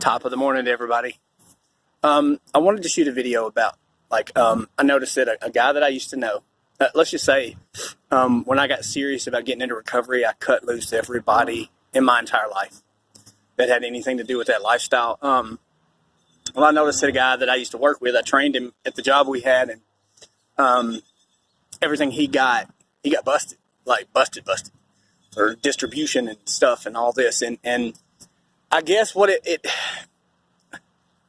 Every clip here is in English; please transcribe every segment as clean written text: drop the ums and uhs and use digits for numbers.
Top of the morning to everybody. I wanted to shoot a video about, I noticed that a guy that I used to know, let's just say, when I got serious about getting into recovery, I cut loose everybody in my entire life that had anything to do with that lifestyle. Well, I noticed that a guy that I used to work with, I trained him at the job we had, and everything he got busted, busted for distribution and stuff and all this. And I guess what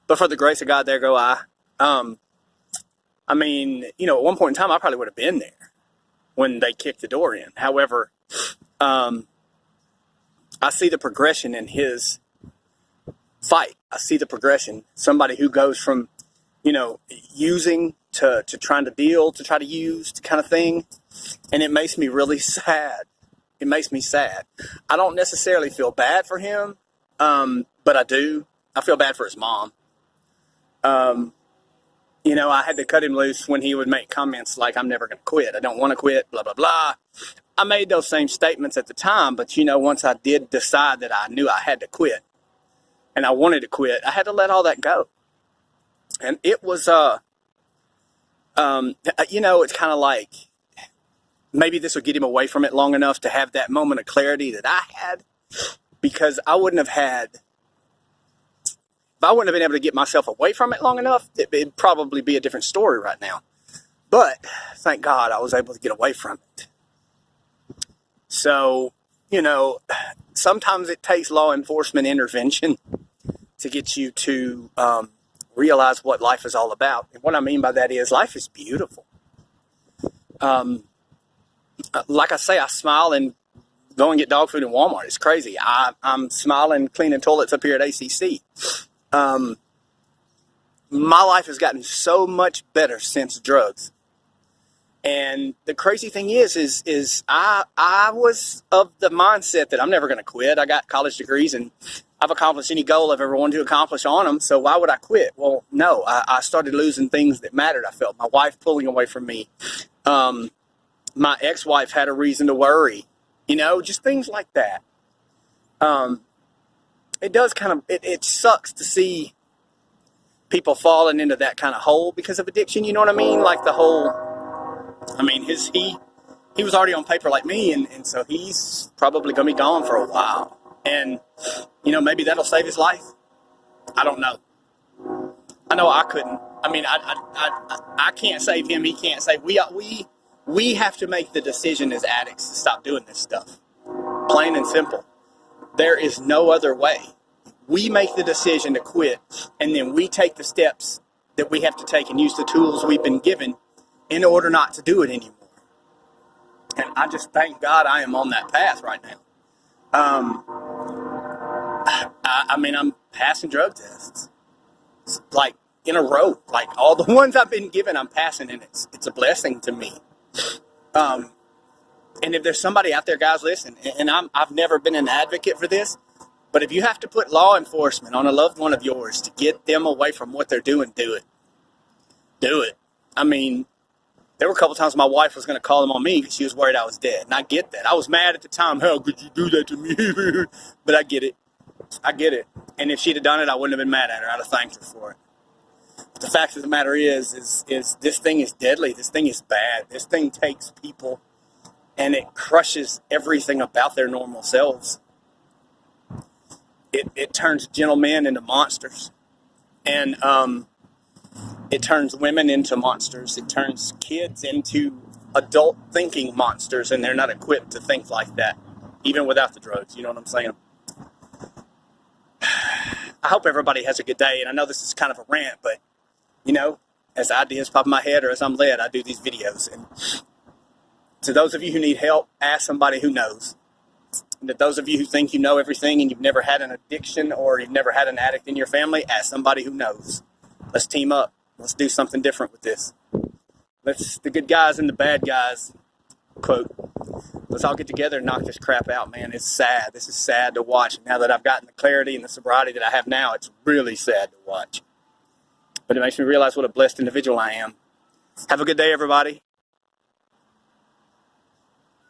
but for the grace of God, there go I. I mean, at one point in time, I probably would have been there when they kicked the door in. However, I see the progression in his fight. I see the progression. Somebody who goes from, using to trying to deal, to try to use kind of thing. And it makes me really sad. It makes me sad. I don't necessarily feel bad for him, but I do. I feel bad for his mom. I had to cut him loose when he would make comments like, "I'm never going to quit. I don't want to quit, blah, blah, blah." I made those same statements at the time, but once I did decide that I knew I had to quit and I wanted to quit, I had to let all that go. And it was, it's kind of like, maybe this will get him away from it long enough to have that moment of clarity that I had, because if I wouldn't have been able to get myself away from it long enough, it'd probably be a different story right now. But thank God I was able to get away from it. So, sometimes it takes law enforcement intervention to get you to realize what life is all about. And what I mean by that is life is beautiful. Like I say, I smile and go and get dog food in Walmart. It's crazy. I'm smiling, cleaning toilets up here at ACC. My life has gotten so much better since drugs. And the crazy thing is I was of the mindset that I'm never going to quit. I got college degrees and I've accomplished any goal I've ever wanted to accomplish on them. So why would I quit? Well, no, I started losing things that mattered. I felt my wife pulling away from me. My ex-wife had a reason to worry, just things like that. It does it sucks to see people falling into that kind of hole because of addiction. You know what I mean? Like he was already on paper like me, and so he's probably going to be gone for a while. And, maybe that'll save his life. I don't know. I know I couldn't. I mean, I can't save him. He can't save. We have to make the decision as addicts to stop doing this stuff. Plain and simple. There is no other way. We make the decision to quit, and then we take the steps that we have to take and use the tools we've been given in order not to do it anymore. And I just thank God I am on that path right now. I'm passing drug tests. It's like in a row. Like all the ones I've been given, I'm passing, and it's a blessing to me. And if there's somebody out there, guys, listen, and I've never been an advocate for this, but if you have to put law enforcement on a loved one of yours to get them away from what they're doing, do it. Do it. I mean, there were a couple times my wife was going to call them on me because she was worried I was dead. And I get that. I was mad at the time. How could you do that to me? But I get it. I get it. And if she'd have done it, I wouldn't have been mad at her. I'd have thanked her for it. But the fact of the matter is this thing is deadly. This thing is bad. This thing takes people and it crushes everything about their normal selves. It turns gentlemen into monsters. And it turns women into monsters. It turns kids into adult thinking monsters, and they're not equipped to think like that, even without the drugs. You know what I'm saying? I hope everybody has a good day, and I know this is kind of a rant, but, as ideas pop in my head or as I'm led, I do these videos. And to those of you who need help, ask somebody who knows. And to those of you who think you know everything and you've never had an addiction or you've never had an addict in your family, ask somebody who knows. Let's team up. Let's do something different with this. The good guys and the bad guys, quote, let's all get together and knock this crap out, man. It's sad. This is sad to watch. Now that I've gotten the clarity and the sobriety that I have now, it's really sad to watch. But it makes me realize what a blessed individual I am. Have a good day, everybody.